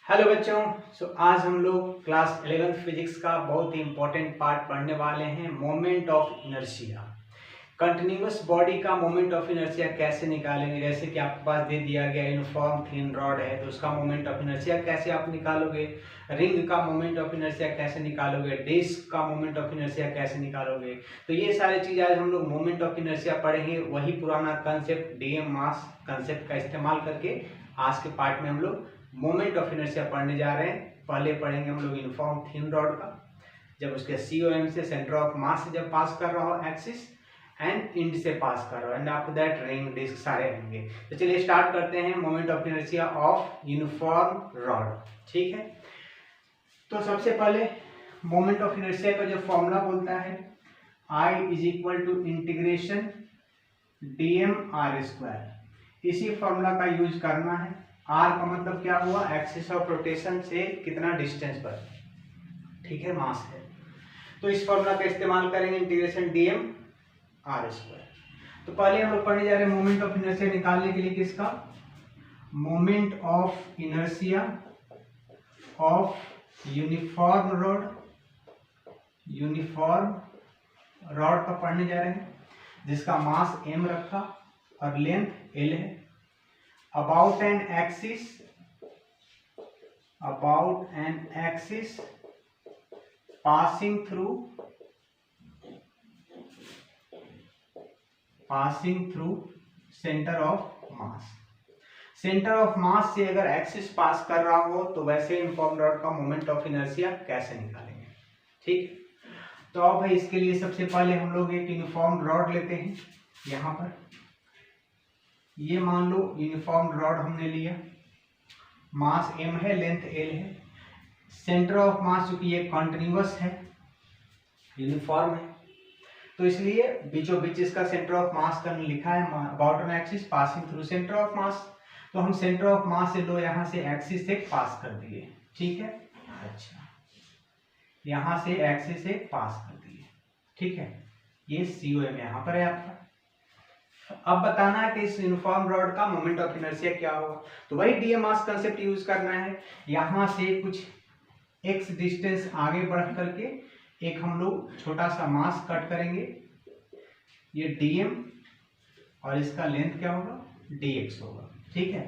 Hello बच्चों। आज हम लोग क्लास 11 फिजिक्स का बहुत ही इम्पोर्टेंट पार्ट पढ़ने वाले हैं, moment of inertia. Continuous body का मोमेंट ऑफ इनर्शिया कैसे निकालेंगे। जैसे कि आपके पास दे दिया गया यूनिफॉर्म थिन रॉड है तो उसका मोमेंट ऑफ इनर्शिया कैसे आप निकालोगे, रिंग का मोमेंट ऑफ इनर्शिया कैसे निकालोगे, डिस्क का मोमेंट ऑफ इनर्शिया कैसे निकालोगे। तो ये सारी चीज़ आज हम लोग मोमेंट ऑफ इनर्शिया पढ़ेंगे। वही पुराना कंसेप्ट डीएम मास कंसेप्ट का इस्तेमाल करके आज के पार्ट में हम लोग मोमेंट ऑफ इनर्शिया पढ़ने जा रहे हैं। पहले पढ़ेंगे हम लोग यूनिफॉर्म थिन रॉड का, जब उसके COM से सेंटर ऑफ मास से जब पास कर रहा हो एक्सिस एंड इंड से पास कर रहा हो, and after that ring disc सारे होंगे। तो चलिए स्टार्ट करते हैं moment of inertia of uniform rod. ठीक है, तो सबसे पहले मोमेंट ऑफ इनर्शिया का जो फॉर्मूला बोलता है I is equal to integration dm/r²। इसी फॉर्मूला का यूज करना है। r का मतलब क्या हुआ, एक्सिस ऑफ रोटेशन से कितना डिस्टेंस पर, ठीक है, मास है। तो इस फॉर्मूला का इस्तेमाल करेंगे, इंटीग्रेशन dm/r²। तो पहले हम लोग पढ़ने जा रहे हैं मोमेंट ऑफ इनर्शिया निकालने के लिए किसका, moment of inertia of uniform rod का पढ़ने जा रहे हैं, जिसका मास m रखा और लेंथ l है। about an axis passing through center of mass। Centre of मास से अगर एक्सिस पास कर रहा हो तो वैसे यूनिफॉर्म रॉड का मोमेंट ऑफ इनर्शिया कैसे निकालेंगे। ठीक, तो अब भाई इसके लिए सबसे पहले हम लोग एक यूनिफॉर्म रॉड लेते हैं। यहाँ पर ये मान लो यूनिफॉर्म रॉड हमने लिया, मास m है, लेंथ l है, सेंटर ऑफ मास चूंकि ये कॉन्टिन्यूअस है, यूनिफॉर्म है, तो इसलिए बीचों बीच इसका सेंटर ऑफ मास का लिखा है about an axis passing through centre of मास। तो हम सेंटर ऑफ मास से लो यहाँ से एक्सिस से पास कर दिए, ठीक है। अच्छा, यहाँ से एक्सिस से पास कर दिए, ठीक है। ये COM यहाँ पर है आपका। अब बताना है कि इस यूनिफॉर्म रॉड का मोमेंट ऑफ इनर्शिया क्या होगा। तो वही डीएम मास कंसेप्ट यूज करना है। यहाँ से कुछ x डिस्टेंस आगे बढ़ करके एक हम लोग छोटा सा मास कट करेंगे, ये dm, और इसका लेंथ क्या होगा, dx होगा, ठीक है।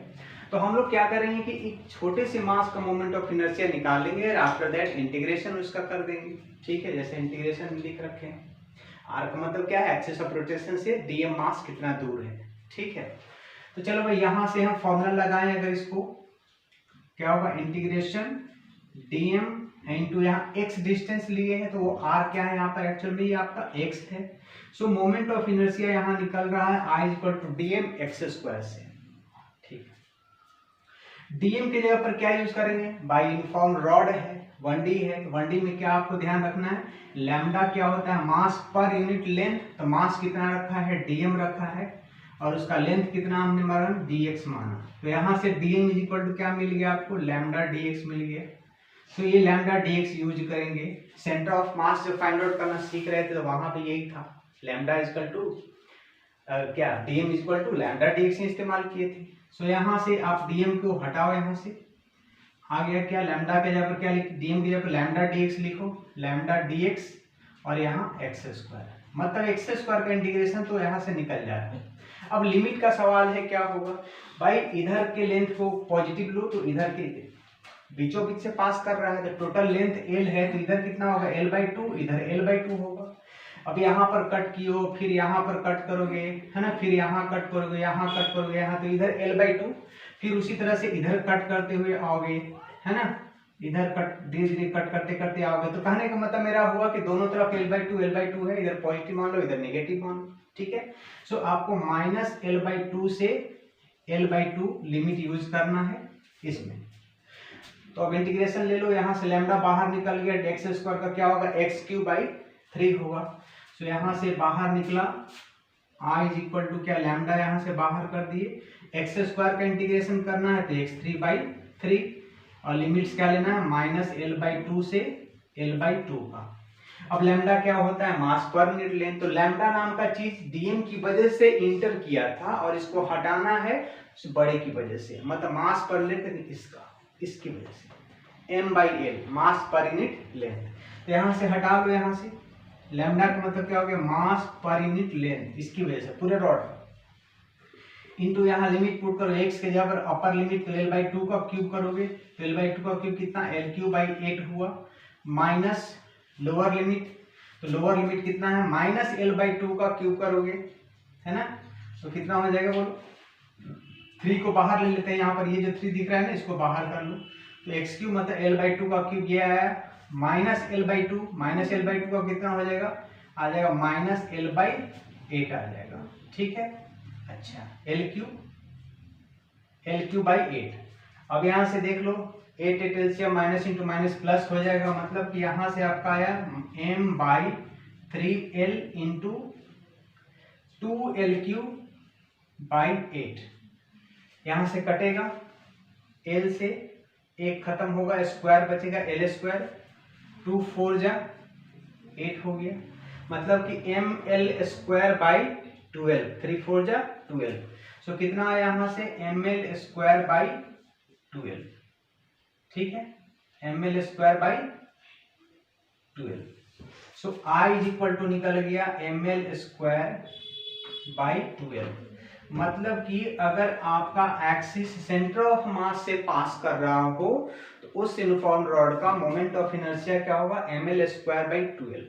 तो हम लोग क्या करेंगे कि एक छोटे से मास का मोमेंट ऑफ इनर्शिया निकालेंगे और आफ्टर दैट इंटीग्रेशन उसका कर देंगे, ठीक है। जैसे इंटीग्रेशन लिख रखे हैं, r का मतलब क्या है, एक्सिस ऑफ रोटेशन से dm मास कितना दूर है, ठीक है। तो चलो भाई यहाँ से हम फॉर्मूला लगाएं, अगर इसको क्या होगा, इंटीग्रेशन dm इनटू यहाँ x डिस्टेंस लिए हैं तो वो r क्या है यहाँ पर, एक्चुअल में ये आपका x है। सो मोमेंट ऑफ इनर्शिया यहाँ निकल रहा है I equal to dm x² से, ठीक है। dm की जगह पर क्या यूज करेंगे, बाय यूनिफॉर्म रॉड है, 1D है, 1D में क्या आपको ध्यान रखना है, लैम्डा क्या होता है, मास पर यूनिट लेंथ। तो मास कितना रखा है, dm रखा है, और उसका लेंथ कितना हमने माना, dx माना। तो यहाँ से dm इज इक्वल टू क्या मिल गया आपको, लैम्डा dx मिल गया। तो ये लैम्डा dx यूज करेंगे। सेंटर ऑफ मास जब फाइंड आउट करना सीख रहे थे तो वहां पे यही था, लैम्डा इक्वल टू क्या, dm equal to lambda dx इस्तेमाल किए थे। सो यहाँ से आप dm को हटाओ, यहाँ से आ गया क्या, लैम्डा के जगह पर क्या लिख, dm की जगह पर लैम्डा dx लिखो, लैम्डा dx और यहाँ x², मतलब x² का इंटीग्रेशन तो यहाँ से निकल जाता है। अब लिमिट का सवाल है, क्या होगा भाई, इधर के लेंथ को पॉजिटिव लो तो इधर के बीचों बीच से पास कर रहा है, तो टोटल लेंथ l है, तो इधर कितना होगा, l/2, इधर l/2 होगा। अब यहाँ पर कट कियो, फिर यहाँ पर कट करोगे, है ना, फिर यहाँ कट करोगे, यहाँ कट करोगे, यहाँ, तो इधर l/2, फिर उसी तरह से इधर कट करते हुए आओगे, है ना, इधर कट धीरे धीरे कट करते करते आओगे। तो कहने का मतलब मेरा हुआ कि दोनों तरफ l/2 है, इधर पॉजिटिव मान लो, इधर नेगेटिव मान लो, ठीक है। सो आपको -l/2 से l/2 लिमिट यूज करना है इसमें। तो अब इंटीग्रेशन ले लो, यहाँ से लैम्डा बाहर निकल गया, x² का क्या होगा, x³/3 होगा। सो यहाँ से बाहर निकला I इज इक्वल टू क्या, लैम्डा यहाँ से बाहर कर दिए, x² का इंटीग्रेशन करना है तो x3/3, और लिमिट्स क्या लेना है, -l/2 से l/2 का। अब लैम्डा क्या होता है, मास पर यूनिट लेंथ। तो लैम्डा नाम का चीज डीएम की वजह से इंटर किया था और इसको हटाना है बड़े की वजह से, मतलब मास पर यूनिट इसका, इसकी वजह से m/l मास पर यूनिट लेंथ। तो यहाँ से हटा लो, यहाँ से लैम्डा का मतलब क्या हो गया, मास पर यूनिट लेंथ, इसकी वजह से पूरे रॉड इंटू यहाँ लिमिट पुट करो x के जगह पर अपर लिमिट तो l/2 का क्यूब करोगे, तो l/2 का क्यूब कितना l3/8 हुआ, माइनस लोअर लिमिट, तो लोअर लिमिट कितना है -l/2 का क्यूब करोगे, है ना, तो कितना हो जाएगा बोलो, 3 को बाहर ले लेते हैं, यहाँ पर ये जो 3 दिख रहा है ना इसको बाहर कर लो, तो x³ मतलब l/2 का क्यूब ये आया -l/2, -l/2 का कितना हो जाएगा, आ जाएगा -l/8 आ जाएगा, ठीक है। अच्छा l3/8। अब यहाँ से देख लो 8 LCM minus into minus plus हो जाएगा, मतलब कि यहाँ से आपका आया m/3l इंटू 2l3/8। यहाँ से कटेगा, l से 1 खत्म होगा, स्क्वायर बचेगा l², 2 4 जा 8 हो गया, मतलब कि ml²/12, 3 4 जा 12, सो कितना आया यहाँ से ml²/12, ठीक है, ml²/12, so I is equal to निकल गया ml²/12। मतलब कि अगर आपका एक्सिस सेंटर ऑफ मास से पास कर रहा हो तो उस यूनिफॉर्म रॉड का मोमेंट ऑफ इनर्शिया क्या होगा, ml²/12।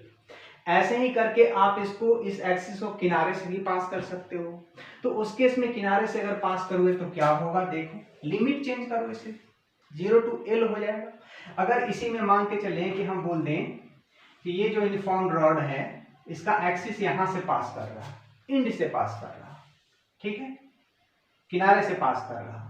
ऐसे ही करके आप इसको, इस एक्सिस को किनारे से भी पास कर सकते हो, तो उस केस में किनारे से अगर पास करोगे तो क्या होगा, देखो लिमिट चेंज करो, इसे 0 to l हो जाएगा। अगर इसी में मान के चले कि हम बोल दें कि ये जो यूनिफॉर्म रॉड है इसका एक्सिस यहां से पास कर रहा है, इंड से पास कर रहा, ठीक है, किनारे से पास कर रहा,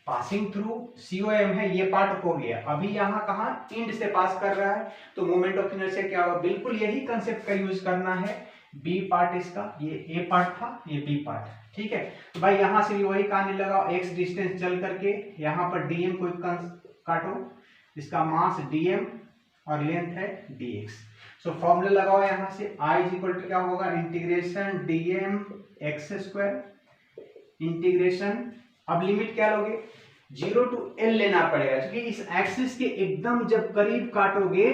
पासिंग थ्रू COM है, ये पार्ट हो गया, अभी यहाँ कहाँ इंड से पास कर रहा है, तो मोमेंट ऑफ इनर्शिया क्या होगा, बिल्कुल यही कंसेप्ट का यूज करना है, बी पार्ट इसका, ये ए पार्ट था, ये बी पार्ट, ठीक है। तो भाई यहाँ से भी वही कहानी लगाओ, x डिस्टेंस चल करके यहाँ पर dm को काटो, इसका मास dm और लेंथ है dx, सो फॉर्मूला लगाओ यहाँ से, I इज इक्वल टू क्या होगा, इंटीग्रेशन dm x², इंटीग्रेशन, अब लिमिट क्या लोगे, 0 to l लेना पड़ेगा, क्योंकि इस एक्सिस के एकदम जब करीब काटोगे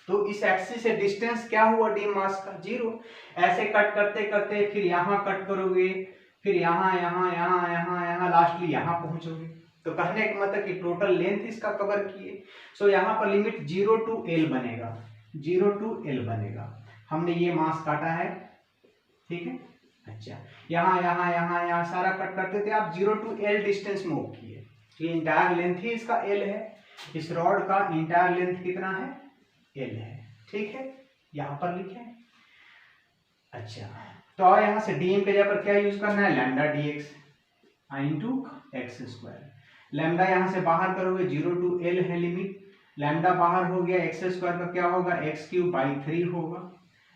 तो इस एक्सिस से डिस्टेंस क्या हुआ डी मास का 0, ऐसे कट करते करते फिर यहाँ कट करोगे, फिर यहाँ यहाँ यहाँ यहाँ यहाँ लास्टली यहाँ पहुंचोगे, तो कहने का मतलब कि टोटल लेंथ इसका कवर किए, सो यहाँ पर लिमिट 0 to l बनेगा, 0 to l बनेगा, हमने ये मास काटा है, ठीक है। अच्छा यहाँ यहाँ यहाँ यहाँ सारा कट करते थे आप, 0 to l डिस्टेंस मूव किए, ये इंटायर लेंथ ही इसका l है, इस रॉड का इंटायर लेंथ कितना है, l है, ठीक है, यहाँ पर लिखे। अच्छा तो और यहाँ से dm के जगह पर क्या यूज करना है, lambda dx into x², lambda यहाँ से बाहर करोगे 0 to l है लिमिट, लैम्डा बाहर हो गया, x² का क्या होगा, x³/3 होगा,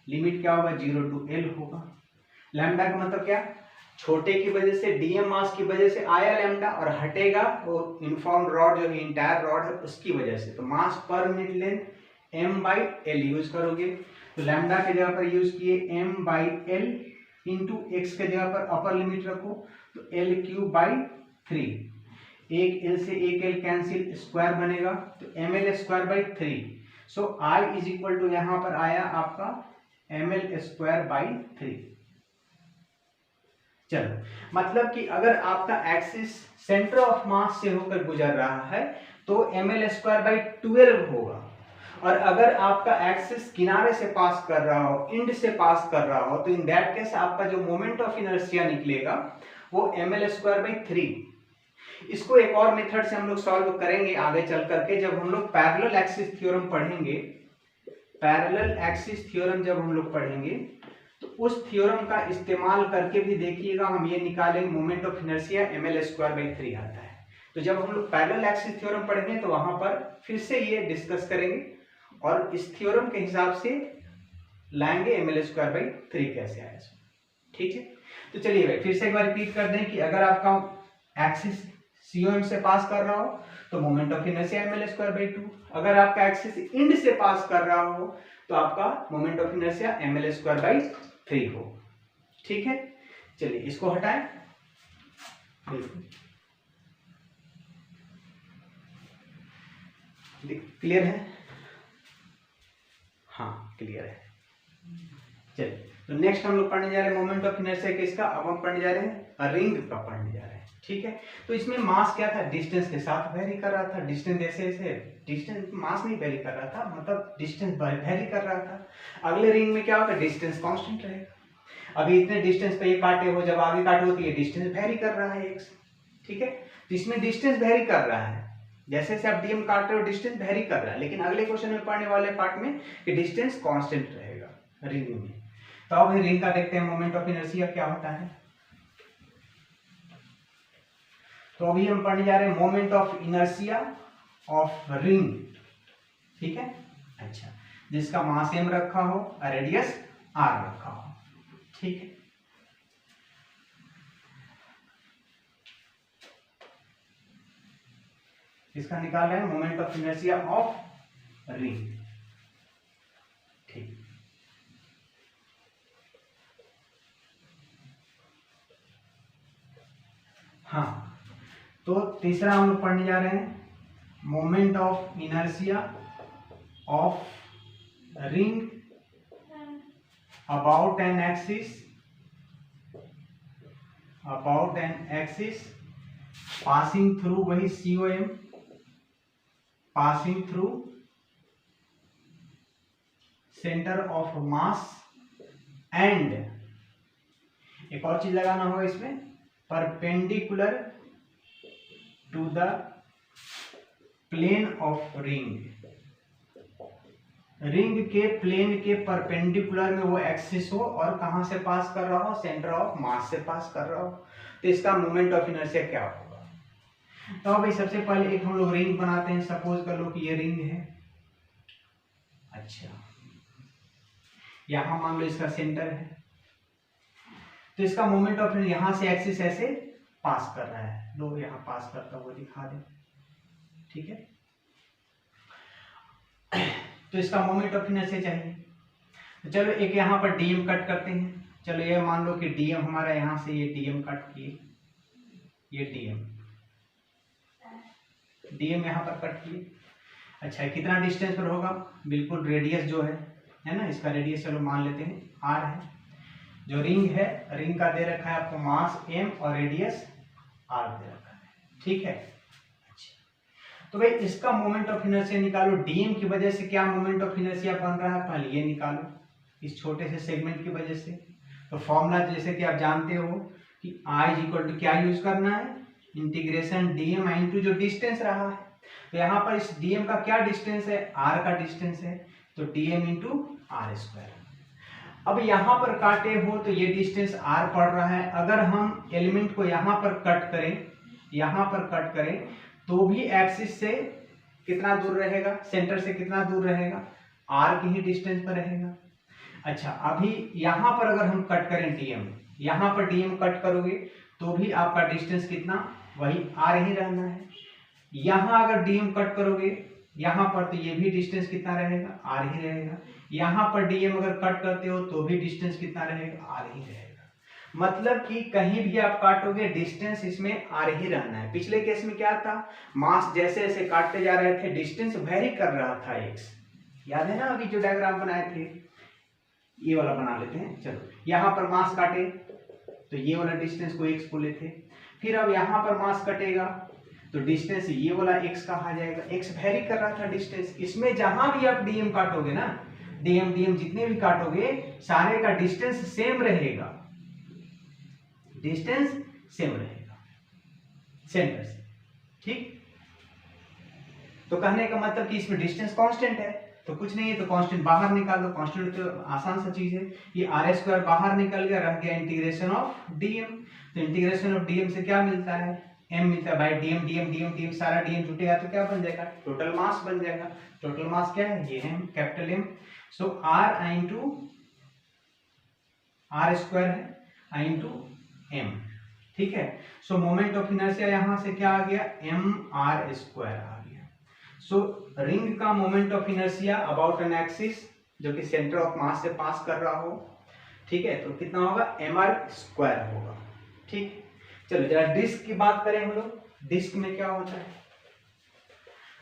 लिमिट क्या होगा 0 to l होगा। लैम्डा का मतलब क्या, छोटे की वजह से डीएम मास की वजह से आया लैम्डा, और हटेगा वो यूनिफॉर्म रॉड जो इंटायर रॉड है उसकी वजह से, तो मास पर यूनिट लेंथ m/l यूज करोगे, तो लैम्डा के जगह पर यूज किए m/l इंटू एक्स के जगह पर अपर लिमिट रखो, तो l3/3, एक l से एक l कैंसिल, स्क्वायर बनेगा, तो ml²/3, so I is equal to यहाँ पर आया आपका ml²/3। चलो मतलब कि अगर आपका एक्सिस सेंटर ऑफ मास से होकर गुजर रहा है तो ml²/12 होगा, और अगर आपका एक्सिस किनारे से पास कर रहा हो, इंड से पास कर रहा हो, तो इन दैट केस आपका जो मोमेंट ऑफ इनर्शिया निकलेगा वो ml²/3। इसको एक और मेथड से हम लोग सॉल्व करेंगे आगे चल करके, जब हम लोग पैरेलल एक्सिस थ्योरम पढ़ेंगे, पैरेलल एक्सिस थ्योरम जब हम लोग पढ़ेंगे तो उस थ्योरम का इस्तेमाल करके भी देखिएगा हम ये निकालेंगे, मोमेंट ऑफ इनर्शिया ml²/3 आता है। तो जब हम लोग पैरेलल एक्सिस थ्योरम पढ़ेंगे तो वहां पर फिर से ये डिस्कस करेंगे और इस थ्योरम के हिसाब से लाएंगे ml²/3 कैसे आया, ठीक है। तो चलिए भाई फिर से एक बार रिपीट कर दें कि अगर आपका एक्सिस COM से पास कर रहा हो तो मोमेंट ऑफ इनर्शिया ml²/2, अगर आपका एक्सिस इंड से पास कर रहा हो तो आपका मोमेंट ऑफ इनर्शिया ml²/3 हो, ठीक है। चलिए इसको हटाएं, बिल्कुल क्लियर है? हाँ क्लियर है। चलिए तो नेक्स्ट हम लोग पढ़ने जा रहे हैं मोमेंट ऑफ इनर्शिया किसका, अब हम पढ़ने जा रहे हैं रिंग का पढ़ने जा रहे हैं। ठीक है, तो इसमें मास क्या था, डिस्टेंस के साथ वेरी कर रहा था। डिस्टेंस ऐसे डिस्टेंस, मास नहीं वेरी कर रहा था, मतलब डिस्टेंस वेरी कर रहा था। अगले रिंग में क्या होगा, डिस्टेंस कांस्टेंट रहेगा। अभी इतने डिस्टेंस पे ये काटे हो, जब आगे काटे हो तो ये डिस्टेंस वेरी कर रहा है एक्स। ठीक है, तो इसमें डिस्टेंस वेरी कर रहा है, जैसे जैसे आप डीएम काट रहे हो डिस्टेंस वेरी कर रहा है। लेकिन अगले क्वेश्चन में पढ़ने वाले पार्ट में कि डिस्टेंस कांस्टेंट रहेगा रिंग में। तो अब रिंग का देखते हैं मोमेंट ऑफ इनर्शिया क्या होता है। तो अभी हम पढ़ने जा रहे हैं moment of inertia of ring. ठीक है, अच्छा, जिसका मास m रखा हो और रेडियस r रखा हो। ठीक है, इसका निकाल रहे हैं moment of inertia of ring. ठीक, हाँ, तो तीसरा हम लोग पढ़ने जा रहे हैं moment of inertia of ring about an axis passing through, वही COM, passing through centre of mass and, एक और चीज लगाना होगा इसमें, perpendicular to the plane of ring. Ring के प्लेन के परपेंडिकुलर में वो एक्सिस हो और कहां से पास कर रहा हो, सेंटर ऑफ मास से पास कर रहा हो। तो इसका मोमेंट ऑफ इनर्शिया क्या होगा। तो भाई सबसे पहले एक हम लोग रिंग बनाते हैं। सपोज कर लो कि ये रिंग है। अच्छा, यहां मान लो इसका सेंटर है, तो इसका मोमेंट ऑफ इनर्शिया यहां से एक्सिस ऐसे पास कर रहा है। लो यहां पास करता हुआ दिखा दे। ठीक है, तो इसका मोमेंट ऑफ इनर्शिया चाहिए। तो चलो एक यहाँ पर डीएम कट करते हैं। चलो ये मान लो कि डीएम हमारा यहाँ से, ये डीएम कट किए, ये डीएम यहाँ पर कट किए। अच्छा, कितना डिस्टेंस पर होगा, बिल्कुल रेडियस जो है ना, इसका रेडियस चलो मान लेते हैं आर है। जो रिंग है, रिंग का दे रखा है आपको मास m और रेडियस r दे रखा है। ठीक है, अच्छा, तो भाई इसका मोमेंट ऑफ इनर्शिया निकालो। डीएम की वजह से क्या मोमेंट ऑफ इनर्शिया बन रहा है, पहले ये निकालो इस छोटे से सेगमेंट की वजह से। तो फॉर्मूला जैसे कि आप जानते हो कि I इक्वल टू क्या यूज करना है, इंटीग्रेशन डीएम इंटू जो डिस्टेंस रहा है। तो यहाँ पर इस डीएम का क्या डिस्टेंस है, r का डिस्टेंस है, तो डीएम इंटू आर स्क्वायर। अब यहाँ पर काटे हो तो ये डिस्टेंस r पड़ रहा है। अगर हम एलिमेंट को यहाँ पर कट करें, यहाँ पर कट करें, तो भी एक्सिस से कितना दूर रहेगा, सेंटर से कितना दूर रहेगा, r की ही डिस्टेंस पर रहेगा। अच्छा, अभी यहाँ पर अगर हम कट करें डीएम, यहाँ पर डीएम कट करोगे तो भी आपका डिस्टेंस कितना, वही r ही रहना है। यहाँ अगर डीएम कट करोगे यहाँ पर, तो ये भी डिस्टेंस कितना रहेगा, r ही रहेगा। यहाँ पर डीएम अगर कट करते हो तो भी डिस्टेंस कितना रहेगा, r ही रहेगा। मतलब कि कहीं भी आप काटोगे डिस्टेंस इसमें r ही रहना है। पिछले केस में क्या था, मास जैसे जैसे काटते जा रहे थे डिस्टेंस वेरी कर रहा था x, याद है ना। अभी जो डायग्राम बनाए थे, ये वाला बना लेते हैं। चलो, यहाँ पर मास काटे तो ये वाला डिस्टेंस को x बोले थे। फिर अब यहाँ पर मास कटेगा तो डिस्टेंस ये वाला x कहा जाएगा। x वेरी कर रहा था डिस्टेंस। इसमें जहां भी आप डीएम काटोगे ना, डीएम जितने भी काटोगे सारे का डिस्टेंस सेम रहेगा, डिस्टेंस सेम रहेगा सेंटर से। ठीक, तो कहने का मतलब कि इसमें डिस्टेंस कांस्टेंट है, तो कुछ नहीं है तो कांस्टेंट बाहर निकाल दो। कांस्टेंट तो आसान सा चीज है, ये आर स्क्वायर बाहर निकल गया, रह गया इंटीग्रेशन ऑफ डीएम। तो इंटीग्रेशन ऑफ डीएम से क्या मिलता है, m मिलता है। भाई डीएम डीएम डीएम डीएम सारा डीएम जुटेगा तो क्या बन जाएगा, टोटल मास बन जाएगा। टोटल मास क्या है, ये है capital M। So r into r square है, I इंटू m। ठीक है, सो मोमेंट ऑफ इनर्शिया यहां से क्या आ गया, mr स्क्वायर आ गया। सो रिंग का moment of inertia about an axis जो कि सेंटर ऑफ मास से पास कर रहा हो, ठीक है, तो कितना होगा, mr स्क्वायर होगा। ठीक, चलो जरा डिस्क की बात करें हम लोग। डिस्क में क्या होता है,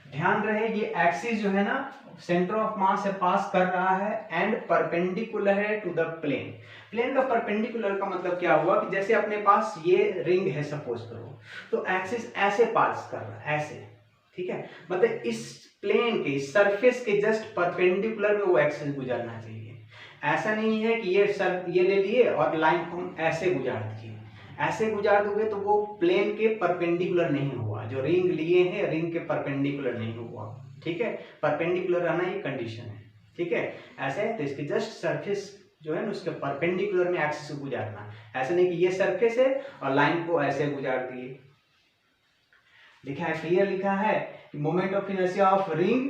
ध्यान रहे ये एक्सिस जो है ना सेंटर ऑफ मास से पास कर रहा है एंड परपेंडिकुलर है टू द प्लेन। प्लेन का परपेंडिकुलर का मतलब क्या हुआ कि जैसे अपने पास ये रिंग है सपोज करो, तो एक्सिस ऐसे पास कर रहा है ऐसे, ठीक है, मतलब इस प्लेन के सरफेस के जस्ट परपेंडिकुलर में वो एक्सिस गुजरना चाहिए। ऐसा नहीं है कि ये ले लिए और लाइन को हम ऐसे गुजार दिए, ऐसे गुजार दोगे तो वो प्लेन के परपेंडिकुलर नहीं हुआ, जो रिंग लिए हैं रिंग के परपेंडिकुलर नहीं हुआ, ठीक है, परपेंडिकुलर रहना ये कंडीशन है, ठीक है। ऐसे तो इसके जस्ट सरफेस जो है ना उसके परपेंडिकुलर में एक्सिस को गुजारना, ऐसा नहीं कि ये सरफेस है और लाइन को ऐसे गुजार दिए। लिखा है, क्लियर लिखा है कि moment of inertia of ring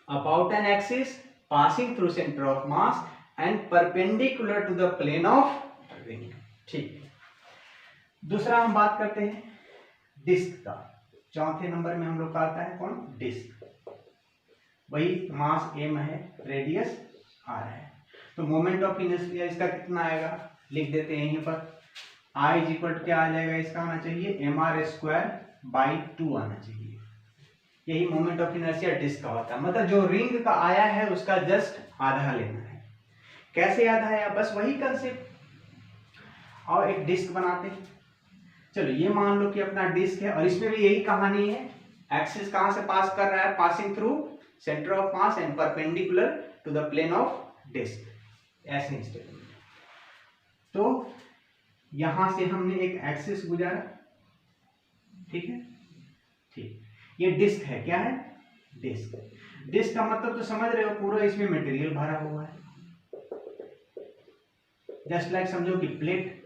about an axis passing through centre of mass and perpendicular to the plane of ring, ठीक। दूसरा हम बात करते हैं डिस्क का। चौथे नंबर में हम लोग का आता है कौन, डिस्क। वही मास m है, रेडियस r है, तो मोमेंट ऑफ इनर्शिया इसका कितना आएगा, लिख देते हैं यहीं पर। I इज इक्वल टू क्या आ जाएगा, इसका आना चाहिए mr²/2 आना चाहिए। यही मोमेंट ऑफ इनर्शिया डिस्क का होता है, मतलब जो रिंग का आया है उसका जस्ट आधा लेना है। कैसे आधा है, बस वही कंसेप्ट। और एक डिस्क बनाते हैं, चलो ये मान लो कि अपना डिस्क है और इसमें भी यही कहानी है, एक्सिस कहां से पास कर रहा है, passing through centre of mass and perpendicular to the plane of disc, ऐसे स्टेटमेंट। तो यहां से हमने एक एक्सिस गुजारा, ठीक है, ठीक, ये डिस्क है, क्या है, डिस्क। डिस्क का मतलब तो समझ रहे हो, पूरा इसमें मटेरियल भरा हुआ है, जस्ट लाइक समझो कि प्लेट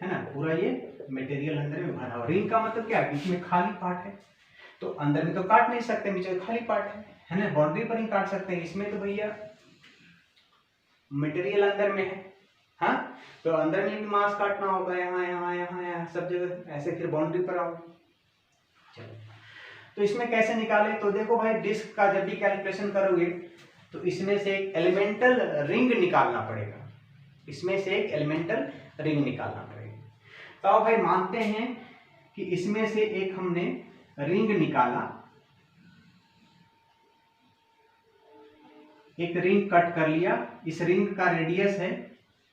है ना, पूरा ये मटेरियल अंदर में भरा हुआ। रिंग का मतलब क्या है, बीच में खाली पार्ट है, तो अंदर में तो काट नहीं सकते, बीच में खाली पार्ट है ना, बाउंड्री पर ही काट सकते हैं। इसमें तो भैया मटेरियल अंदर में है, हाँ, तो अंदर में भी मास काटना होगा, यहाँ यहाँ यहाँ यहाँ सब जगह, ऐसे फिर बाउंड्री पर आओ। चलो, तो इसमें कैसे निकाले, तो देखो भाई डिस्क का जब भी कैलकुलेशन करोगे तो इसमें से एक एलिमेंटल रिंग निकालना पड़ेगा, इसमें से एक एलिमेंटल रिंग निकालना पड़ेगा। तो भाई मानते हैं कि इसमें से एक हमने रिंग निकाला, एक रिंग कट कर लिया, इस रिंग का रेडियस है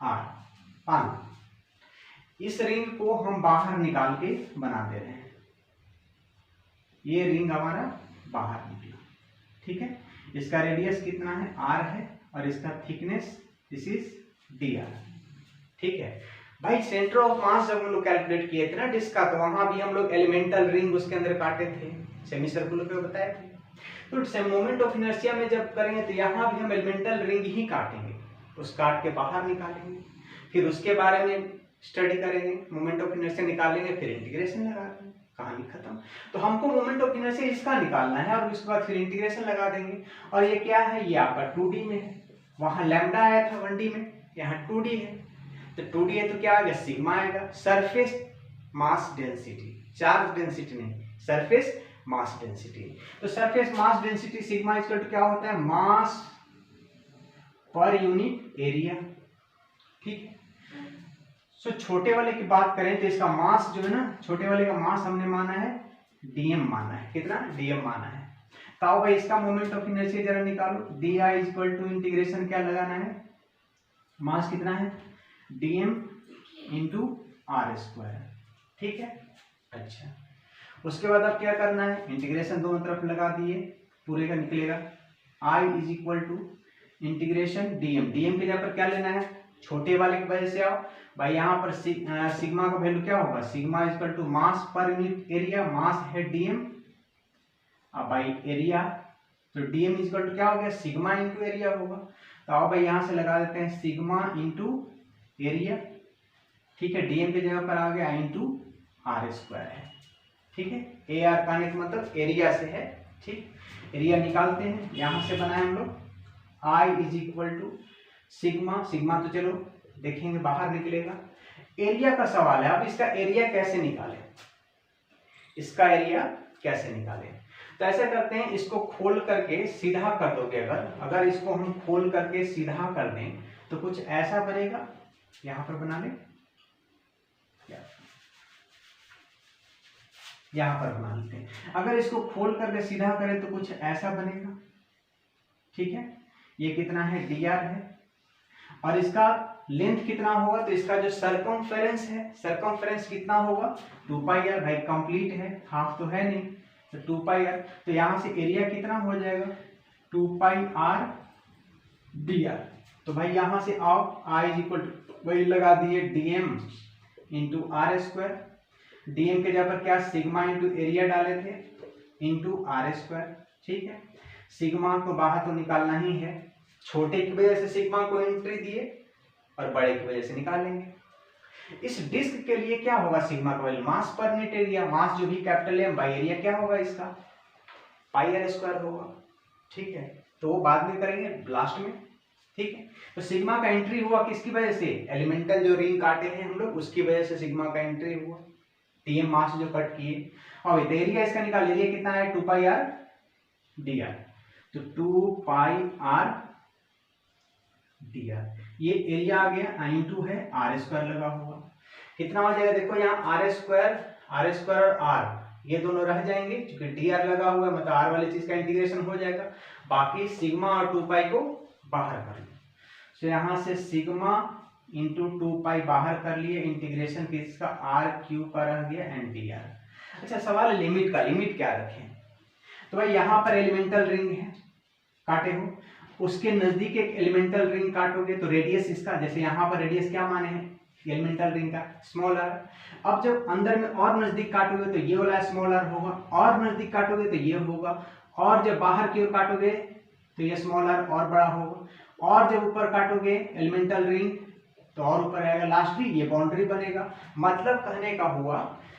r। इस रिंग को हम बाहर निकाल के बना दे रहे हैं, ये रिंग हमारा बाहर निकला, ठीक है, इसका रेडियस कितना है, r है, और इसका थिकनेस दिस इज dr, ठीक है। भाई सेंटर ऑफ मास जब हम लोग कैलकुलेट किए थे ना डिस्क का, तो वहां भी हम लोग एलिमेंटल रिंग उसके अंदर काटे थे, सेमी सर्कुलर पे बताए थे। तो मोमेंट ऑफ इनर्शिया में जब करेंगे तो यहाँ भी हम एलिमेंटल रिंग ही काटेंगे, उस काट के बाहर निकालेंगे, फिर उसके बारे में स्टडी करेंगे, मोमेंट ऑफ इनर्शिया निकालेंगे, फिर इंटीग्रेशन लगा देंगे, कहानी खत्म। तो हमको मोमेंट ऑफ इनर्शिया इसका निकालना है और उसके बाद फिर इंटीग्रेशन लगा देंगे। और ये क्या है, ये आपका 2D में है, वहां लैम्डा आया था 1D में, यहाँ 2D है, तो 2D है तो क्या आएगा, सिग्मा आएगा, surface mass density, charge density नहीं, सरफेस मास डेंसिटी। तो surface mass density sigma equal to क्या होता है, मास पर यूनिट एरिया, ठीक है। सो छोटे वाले की बात करें तो इसका मास जो है ना, छोटे वाले का मास हमने माना है dm माना है, कितना, dm माना है। तो भाई इसका मोमेंट ऑफ इनर्शिया जरा निकालो, di इक्वल टू इंटीग्रेशन क्या लगाना है, मास कितना है dm इंटू r², ठीक है। अच्छा, उसके बाद अब क्या करना है, इंटीग्रेशन दोनों तरफ लगा दिए, पूरे का निकलेगा I is equal to integration dm, dm की जगह पर क्या लेना है, छोटे वाले की वजह से आओ भाई, यहाँ पर सिग्मा का वैल्यू क्या होगा, sigma is equal to mass पर यूनिट एरिया, मास है dm अब भाई एरिया, तो dm इज इक्वल टू क्या हो गया, सिग्मा इंटू एरिया होगा। तो आओ भाई यहाँ से लगा देते हैं सिग्मा इंटू एरिया, ठीक है, dm की जगह पर आ गया इंटू r² है, ठीक है, ए आर का मतलब एरिया से है, ठीक। एरिया निकालते हैं, यहां से बनाए हम लोग I is equal to sigma, sigma तो चलो देखेंगे बाहर निकलेगा, एरिया का सवाल है। अब इसका एरिया कैसे निकालें, इसका एरिया कैसे निकालें, तो ऐसे करते हैं, इसको खोल करके सीधा कर दोगे, अगर इसको हम खोल करके सीधा कर दें तो कुछ ऐसा बनेगा, यहां पर बना लें, यहाँ पर बना लेते हैं। अगर इसको खोल करके सीधा करें तो कुछ ऐसा बनेगा, ठीक है। ये कितना है, dr है, और इसका लेंथ कितना होगा, तो इसका जो सरकमफेरेंस है, सरकमफेरेंस कितना होगा 2πr, भाई कंप्लीट है, हाफ तो है नहीं, तो 2πr, तो यहाँ से एरिया कितना हो जाएगा 2πr dr। तो भाई यहाँ से आओ, I इज इक्वल टू वही लगा दिए dm into r square, DM के जगह पर क्या सिग्मा इंटू एरिया डाले थे इंटू आर स्क्वायर, ठीक है। सिग्मा को बाहर तो निकालना ही है, छोटे की वजह से सिग्मा को एंट्री दिए और बड़े की वजह से निकालेंगे। इस डिस्क के लिए क्या होगा, सिग्मा का वैल्यू मास पर यूनिट एरिया, मास जो भी कैपिटल है बाई एरिया क्या होगा इसका पाई आर स्क्वायर होगा, ठीक है। तो वो बाद में करेंगे लास्ट में, ठीक है। तो सिग्मा का एंट्री हुआ किसकी वजह से, एलिमेंटल जो रिंग काटे हैं हम लोग उसकी वजह से सिग्मा का एंट्री हुआ, टीएम मास जो कट किए। और एरिया इसका निकाल, एरिया कितना है 2πr dr, तो 2πr dr, ये एरिया आ गया, इंटू है आर स्क्वायर लगा हुआ, कितना हो जाएगा देखो यहाँ आर स्क्वायर और आर ये दोनों रह जाएंगे क्योंकि dr लगा हुआ है, मतलब आर वाली चीज का इंटीग्रेशन हो जाएगा, बाकी सिग्मा और 2π को बाहर कर लो। तो यहाँ से सिग्मा इंटू 2π बाहर कर लिए, इंटीग्रेशन किसका आर क्यूब का रह गया एंड dr। अच्छा सवाल है लिमिट का, लिमिट क्या रखें, तो भाई यहाँ पर एलिमेंटल रिंग है काटे हो, उसके नजदीक एक एलिमेंटल रिंग काटोगे तो रेडियस इसका, जैसे यहाँ पर रेडियस क्या माने हैं एलिमेंटल रिंग का स्मॉल आर, अब जब अंदर में और नजदीक काटोगे तो ये वाला स्मॉल आर होगा, और नजदीक काटोगे तो ये होगा, और जब बाहर की ओर काटोगे तो ये स्मॉल आर और बड़ा होगा, और जब ऊपर काटोगे एलिमेंटल रिंग तो और ऊपर आएगा, लास्टली ये बाउंड्री बनेगा। मतलब कहने का हुआ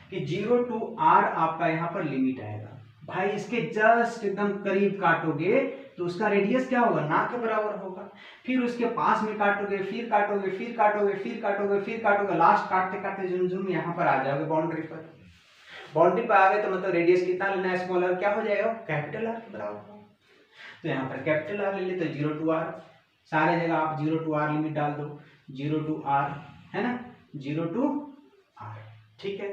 कि 0 to r आपका यहाँ पर लिमिट आएगा। भाई इसके जस्ट एकदम करीब काटोगे तो उसका रेडियस क्या होगा ना के बराबर होगा, फिर उसके पास में काटोगे, फिर काटोगे, फिर काटोगे, फिर काटोगे, फिर काटोगे, लास्ट काटते काटते झुमझुम यहाँ पर आ जाओगे बाउंड्री पर। बाउंड्री पर आ गए तो मतलब रेडियस कितना लेना है स्मॉल आर, क्या हो जाएगा कैपिटल आर के बराबर होगा। तो यहाँ पर कैपिटल आर ले ले तो 0 to r, सारे जगह आप 0 to r लिमिट डाल दो, 0 to r है ना, 0 to r, ठीक है।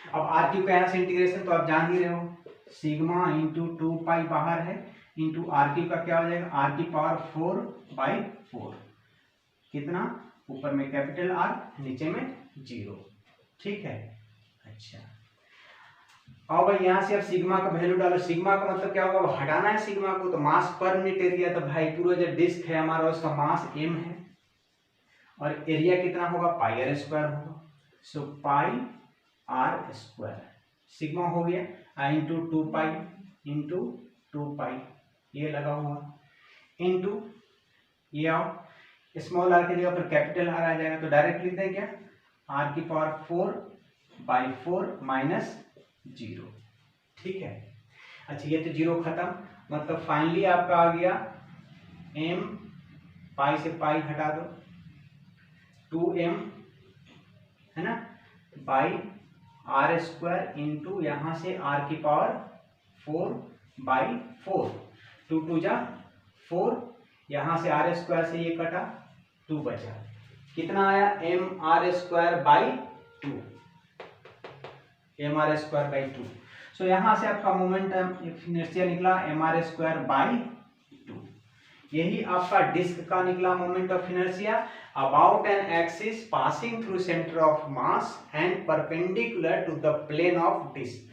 अब r क्यूब का यहाँ से इंटीग्रेशन तो आप जान ही रहे हो, सिग्मा इंटू 2π बाहर है इंटू आर क्यूब का क्या हो जाएगा r की पावर 4/4, कितना ऊपर में कैपिटल R नीचे में 0, ठीक है। अच्छा और भाई यहाँ से अब सिग्मा का वैल्यू डालो, सिग्मा का मतलब क्या होगा हटाना है सिग्मा को, तो मास पर यूनिट एरिया, तो भाई पूरा जो डिस्क है हमारा उसका मास m है और एरिया कितना होगा पाई आर स्क्वायर होगा, सो पाई आर स्क्वायर सिग्मा हो गया इंटू 2π इंटू 2π ये लगा हुआ इंटू ये आओ स्मॉल आर की जगह पर कैपिटल आर आ जाएगा, तो डायरेक्ट लिख दें क्या r की पावर 4/4 माइनस 0, ठीक है। अच्छा ये तो 0 खत्म, मतलब फाइनली आपका आ गया m, पाई से पाई हटा दो 2m है ना बाई आर स्क्वायर इंटू यहाँ से r की पावर 4/4, 2 2 जा 4, यहाँ से आर स्क्वायर से ये कटा 2 बचा, कितना आया mr²/2, mr²/2। सो यहाँ से आपका मोमेंटम इनर्शिया निकला mr²/2, यही आपका डिस्क का निकला moment of inertia about an axis passing through centre of mass and perpendicular to the plane of disc,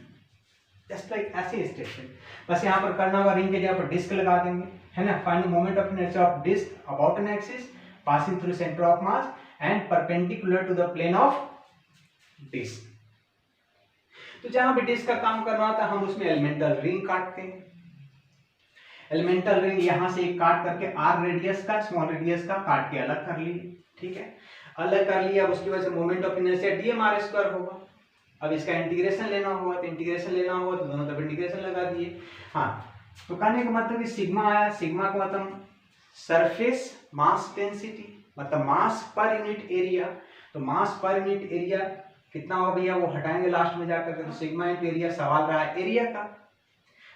just like ऐसे स्टेटमेंट। बस यहाँ पर करना होगा रिंग के जगह पर डिस्क लगा देंगे है ना, find moment of inertia of disc about an axis passing through centre of mass and perpendicular to the plane of disc. तो जहां भी डिस्क का काम करना होता है हम उसमें एलिमेंटल रिंग काटते हैं, एलिमेंटल रिंग यहां से एक काट करके आर रेडियस का स्मॉल रेडियस का काट के अलग कर लिए, ठीक है, अलग कर लिया। अब उसकी वजह से मोमेंट ऑफ इनर्शिया dmr² होगा। अब इसका इंटीग्रेशन लेना होगा तो इंटीग्रेशन लेना होगा तो दोनों तरफ इंटीग्रेशन लगा दिए। हाँ तो कहने का मतलब कि सिग्मा आया, सिग्मा का मतलब सरफेस मास डेंसिटी, मतलब मास पर यूनिट एरिया, तो मास पर यूनिट एरिया कितना होगा भैया वो हटाएंगे लास्ट में जाकर के, तो सिग्मा इंटू एरिया, सवाल रहा है एरिया का।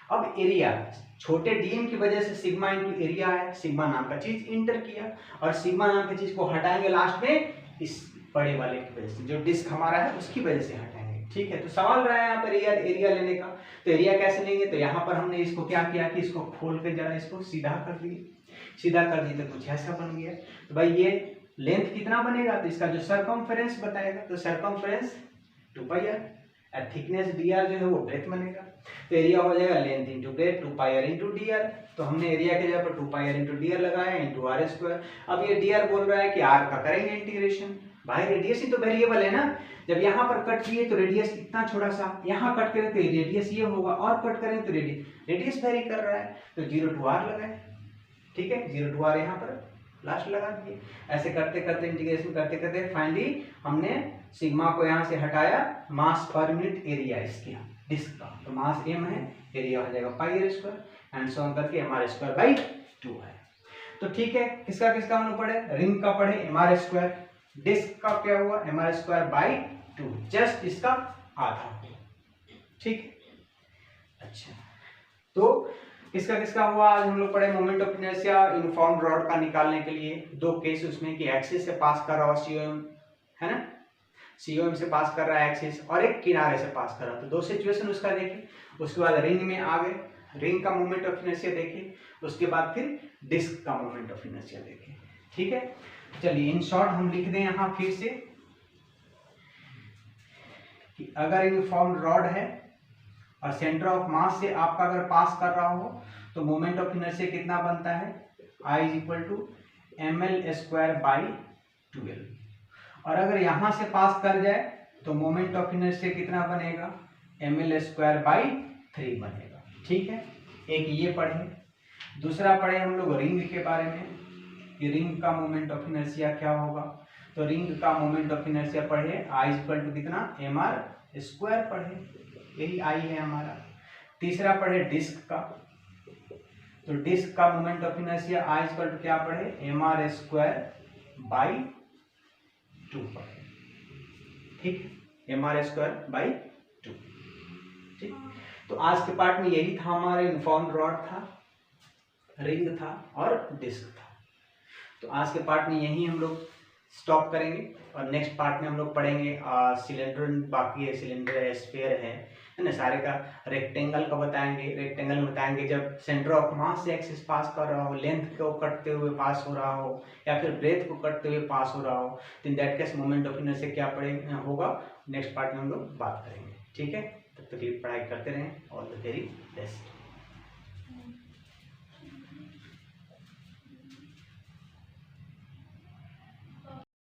अब एरिया छोटे डीएम की वजह से सिग्मा इंटू एरिया है, सिग्मा नाम का चीज इंटर किया और सिग्मा नाम की चीज को हटाएंगे लास्ट में इस बड़े वाले की वजह से, जो डिस्क हमारा है उसकी वजह से हटाएंगे। ठीक है, तो सवाल रहा है यहाँ पर एरिया लेने का। तो एरिया कैसे लेंगे, तो यहाँ पर हमने इसको क्या किया कि इसको खोल के जरा इसको सीधा कर दिए, सीधा कर दिए तो कुछ ऐसा बन गया। तो भाई ये लेंथ कितना बनेगा, तो इसका जो सरकमफेरेंस बताएगा, तो सरकमफेरेंस 2πr, थिकनेस dr जो है वो ब्रेथ बनेगा। तो एरिया हो जाएगा length into breadth 2πr into dr। तो हमने एरिया के जगह पर 2πr इंटू dr लगाया इंटू r स्क्वायर। अब ये dr बोल रहा है कि r का करेंगे इंटीग्रेशन, भाई रेडियस ही तो वेरिएबल है ना। जब यहाँ पर कट किए तो रेडियस इतना छोटा सा, यहाँ कट करें तो रेडियस ये होगा, और कट करें तो रेडियस वेरी कर रहा है, तो 0 to r लगाए। ठीक है, 0 to r यहाँ पर लास्ट लगा दिए। ऐसे करते करते इंटीग्रेशन करते करते फाइनली हमने सिग्मा को यहाँ से हटाया, मास पर यूनिट एरिया इसकी डिस्क का, तो मास m है, एरिया हो जाएगा pi square and so on करके mr/2 है। तो ठीक है, किसका किसका हम लोग पढ़े, रिंग का पढ़े mr², डिस्क का क्या हुआ mr²/2, जस्ट इसका आधा। ठीक, अच्छा तो किसका किसका हुआ आज हम लोग पढ़े moment of inertia uniform rod का निकालने के लिए दो केस, उसमें कि एक्सिस से पास कर रहा हो सीओएम, है ना, सीओएम से पास कर रहा है एक्सिस, और एक किनारे से पास कर रहा है। तो दो सिचुएशन उसका देखे, उसके बाद रिंग में आ गए, रिंग का मोमेंट ऑफ इनर्शिया देखे, उसके बाद फिर डिस्क का मोमेंट ऑफ इनर्शिया देखे। ठीक है, चलिए इन शॉर्ट हम लिख दें यहाँ फिर से कि अगर यूनिफॉर्म रॉड है और सेंटर ऑफ मास से आपका अगर पास कर रहा हो तो मोमेंट ऑफ इनर्शिया कितना बनता है, I = ml²/12। और अगर यहां से पास कर जाए तो मोमेंट ऑफ इनर्शिया कितना बनेगा, ml²/3 बनेगा। ठीक है, एक ये पढ़े। दूसरा पढ़े हम लोग रिंग के बारे में कि रिंग का मोमेंट ऑफ इनर्शिया क्या होगा। तो रिंग का मोमेंट ऑफ इनर्शिया पढ़े I = कितना mr² पढ़े, यही I है हमारा। तीसरा पढ़े डिस्क का, तो डिस्क का मोमेंट ऑफ इनर्शिया I = क्या पढ़े mr²/2 पढ़े। ठीक, mr²/2। ठीक, तो आज के पार्ट में यही था, हमारा यूनिफॉर्म रॉड था, रिंग था और डिस्क था। तो आज के पार्ट में यही हम लोग स्टॉप करेंगे और नेक्स्ट पार्ट में हम लोग पढ़ेंगे सिलेंडर, बाकी है सिलेंडर, स्फीयर है ना, सारे का रेक्टेंगल का बताएंगे। रेक्टेंगल में बताएंगे जब सेंटर ऑफ मास से एक्सिस पास कर रहा हो, लेंथ को कटते हुए पास हो रहा हो या फिर ब्रेथ को कटते हुए पास हो रहा हो, तो in that case moment of inertia क्या होगा, नेक्स्ट पार्ट में हम लोग बात करेंगे। ठीक है, तब तक पढ़ाई करते रहें। All the very best.